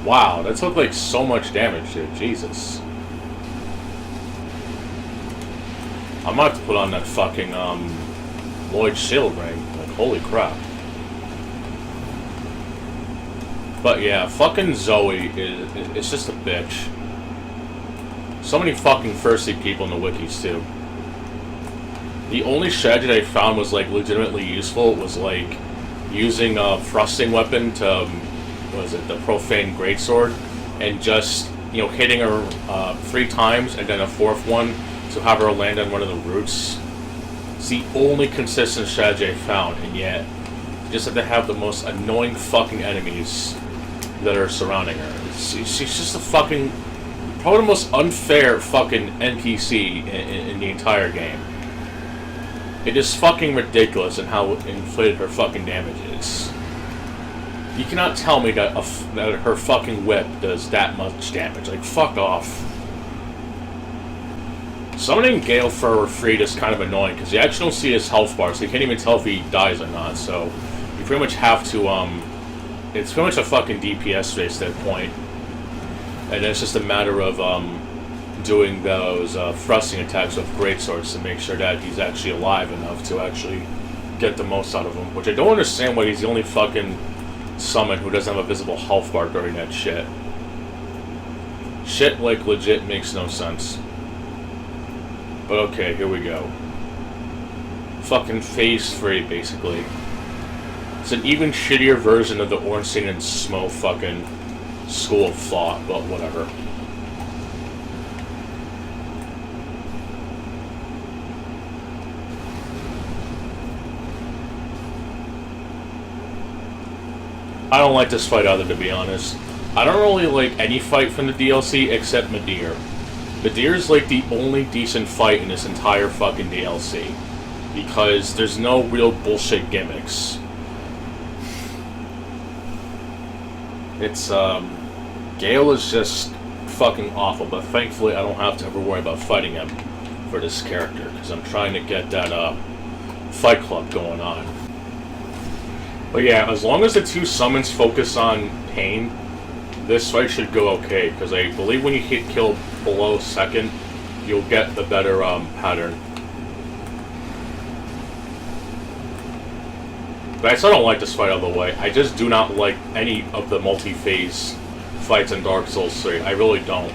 Wow, that took like so much damage, dude. Jesus. I'm gonna have to put on that fucking, Lloyd shield ring. Like, holy crap. But yeah, fucking Zoe is just a bitch. So many fucking thirsty people in the wikis, too. The only strategy I found was, like, legitimately useful was, like, using a thrusting weapon to, what was it, the profane greatsword, and just, you know, hitting her 3 times, and then a 4th one to have her land on one of the roots. It's the only consistent strategy I found, and yet, you just have to have the most annoying fucking enemies that are surrounding her. She's just a fucking, probably the most unfair fucking NPC in the entire game. It is fucking ridiculous in how inflated her fucking damage is. You cannot tell me that, that her fucking whip does that much damage. Like, fuck off. Summoning Gael for free is kind of annoying, because you actually don't see his health bar, so you can't even tell if he dies or not, so you pretty much have to, it's pretty much a fucking DPS race at that point. And then it's just a matter of, doing those, thrusting attacks with greatswords to make sure that he's actually alive enough to actually get the most out of him. Which I don't understand why he's the only fucking summon who doesn't have a visible health bar during that shit. Shit, like, legit makes no sense. But okay, here we go. Fucking phase 3, basically. It's an even shittier version of the Ornstein and Smo fucking school of thought, but whatever. I don't like this fight either, to be honest. I don't really like any fight from the DLC except Midir. Midir's like the only decent fight in this entire fucking DLC. Because there's no real bullshit gimmicks. It's, Gael is just fucking awful, but thankfully I don't have to ever worry about fighting him for this character, because I'm trying to get that, Fight Club going on. But yeah, as long as the 2 summons focus on pain, this fight should go okay, because I believe when you hit kill below 2nd, you'll get the better, pattern. But I still don't like this fight all the way. I just do not like any of the multi-phase fights in Dark Souls 3. I really don't.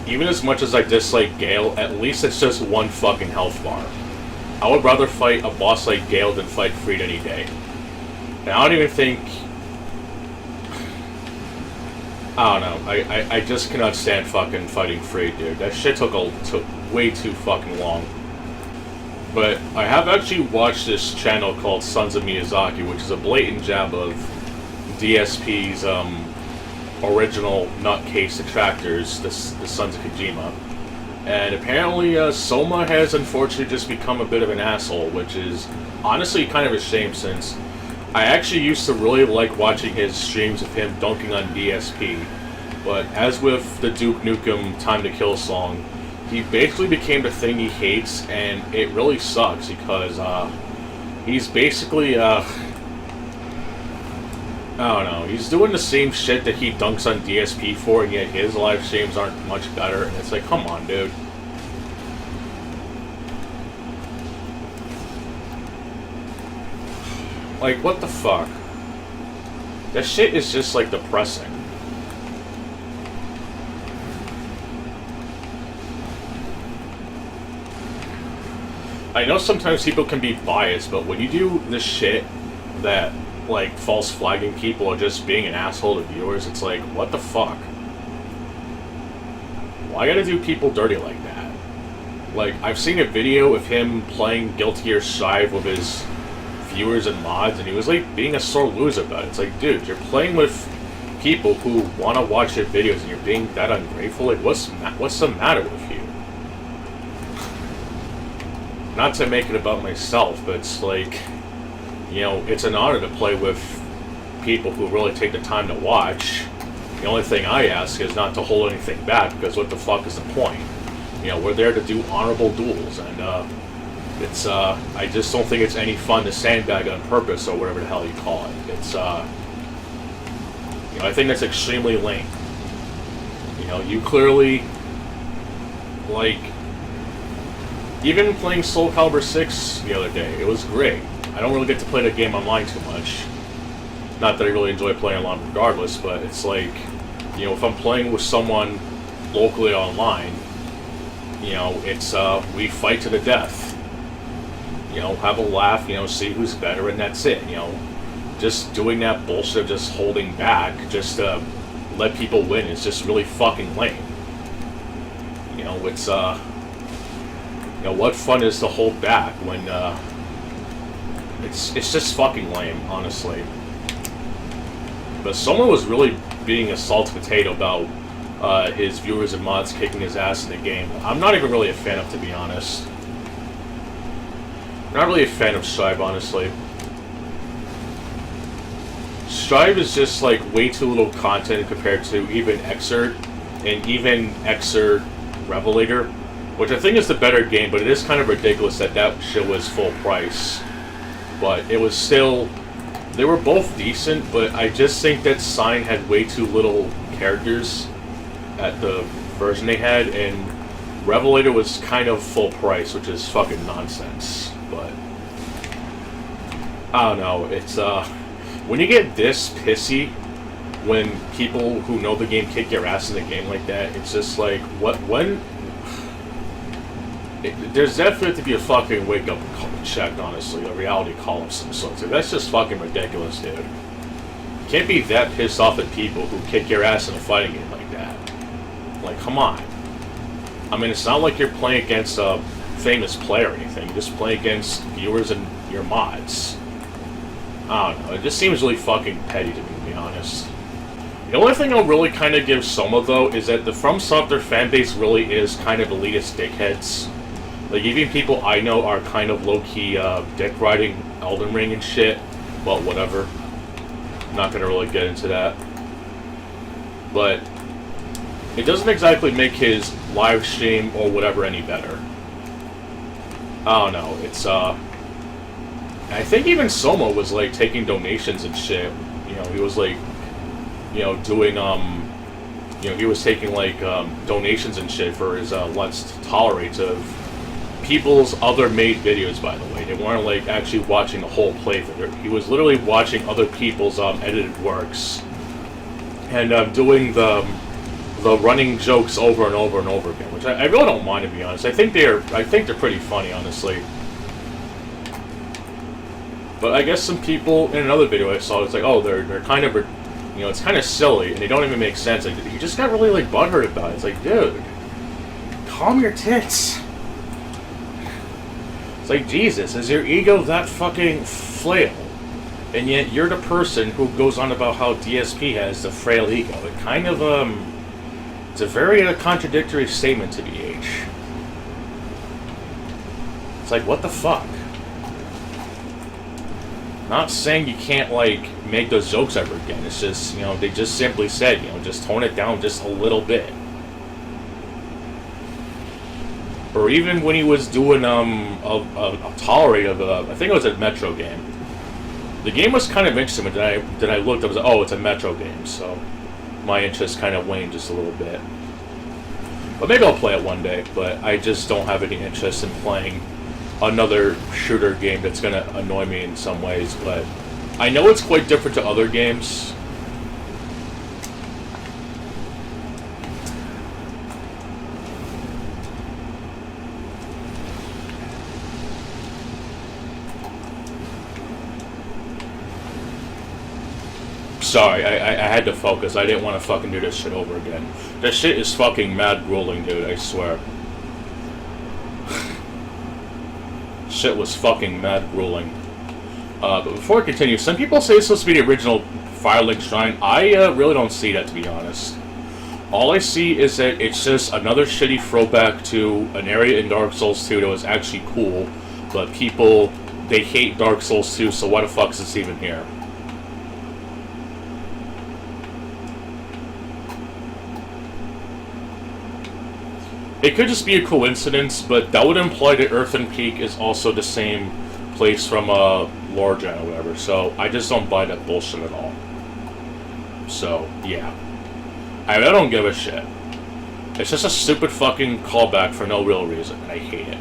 Even as much as I dislike Gael, at least it's just one fucking health bar. I would rather fight a boss like Gael than fight Freed any day. And I don't even think... I don't know. I just cannot stand fucking fighting Freed, dude. That shit took way too fucking long. But I have actually watched this channel called Sons of Miyazaki, which is a blatant jab of DSP's original nutcase detractors, the Sons of Kojima. And apparently Soma has unfortunately just become a bit of an asshole, which is honestly kind of a shame, since I actually used to really like watching his streams of him dunking on DSP. But as with the Duke Nukem Time to Kill song, he basically became the thing he hates, and it really sucks because he's basically, I don't know, he's doing the same shit that he dunks on DSP for, and yet his live streams aren't much better, and it's like, come on, dude. Like, what the fuck? That shit is just, like, depressing. I know sometimes people can be biased, but when you do this shit that, like, false flagging people or just being an asshole to viewers, it's like, what the fuck? Why gotta do people dirty like that? Like, I've seen a video of him playing Guilty Gear Strive with his viewers and mods, and he was, like, being a sore loser about it. It's like, dude, you're playing with people who want to watch your videos and you're being that ungrateful? Like, what's the matter with you? Not to make it about myself, but it's like, you know, it's an honor to play with people who really take the time to watch. The only thing I ask is not to hold anything back, because what the fuck is the point? You know, we're there to do honorable duels, and it's, I just don't think it's any fun to sandbag on purpose, or whatever the hell you call it. It's, You know, I think that's extremely lame. You know, you clearly, like, even playing Soul Calibur 6 the other day, it was great. I don't really get to play the game online too much. Not that I really enjoy playing online regardless, but it's like, you know, if I'm playing with someone locally online, you know, it's, we fight to the death. You know, have a laugh, you know, see who's better, and that's it, you know. Just doing that bullshit of just holding back, just to let people win is just really fucking lame. You know, it's, you know, what fun is to hold back when, it's just fucking lame, honestly. But Soma was really being a salty potato about his viewers and mods kicking his ass in the game. I'm not even really a fan of, to be honest. Not really a fan of Strive, honestly. Strive is just like way too little content compared to even Exert and even Exert Revelator, which I think is the better game, but it is kind of ridiculous that that shit was full price. But it was still, they were both decent, but I just think that Sign had way too little characters at the version they had, and Revelator was kind of full price, which is fucking nonsense. But I don't know, it's when you get this pissy when people who know the game kick your ass in the game like that, it's just like, there's definitely to be a fucking wake-up check, honestly, a reality call of some sort. That's just fucking ridiculous, dude. You can't be that pissed off at people who kick your ass in a fighting game like that. Like, come on. I mean, it's not like you're playing against a famous player or anything. You just play against viewers and your mods. I don't know. It just seems really fucking petty to me, to be honest. The only thing I'll really kind of give Soma, though, is that the From Software fanbase really is kind of elitist dickheads. Like, even people I know are kind of low-key dick riding Elden Ring and shit. Well, whatever. I'm not gonna really get into that. But it doesn't exactly make his live stream or whatever any better. I don't know. It's, I think even Soma was, like, taking donations and shit. You know, he was, like, you know, doing, you know, he was taking, like, donations and shit for his, Let's Tolerate of people's other made videos, by the way. They weren't, like, actually watching the whole playthrough. He was literally watching other people's, edited works. And, doing the running jokes over and over and over again, which I really don't mind, to be honest. I think they're pretty funny, honestly. But I guess some people in another video I saw, it's like, oh, they're kind of, you know, it's kind of silly, and they don't even make sense. Like, you just got really, like, butthurt about it. It's like, dude, calm your tits. It's like, Jesus, is your ego that fucking frail? And yet you're the person who goes on about how DSP has the frail ego. It kind of, it's a very contradictory statement to BH. It's like, what the fuck? Not saying you can't, like, make those jokes ever again. It's just, you know, they just simply said, you know, just tone it down just a little bit. Or even when he was doing, a Tolerate of, I think it was a Metro game. The game was kind of interesting, but then I looked, I was like, oh, it's a Metro game, so my interest kind of waned just a little bit. But maybe I'll play it one day, but I just don't have any interest in playing another shooter game that's going to annoy me in some ways, but I know it's quite different to other games. Sorry, I had to focus. I didn't want to fucking do this shit over again. This shit is fucking mad grueling, dude, I swear. Shit was fucking mad grueling. But before I continue, some people say it's supposed to be the original Firelink Shrine. I really don't see that, to be honest. All I see is that it's just another shitty throwback to an area in Dark Souls 2 that was actually cool, but people, they hate Dark Souls 2, so why the fuck is this even here? It could just be a coincidence, but that would imply that Earthen Peak is also the same place from Lore Gen or whatever, so I just don't buy that bullshit at all. So, yeah. I don't give a shit. It's just a stupid fucking callback for no real reason, and I hate it.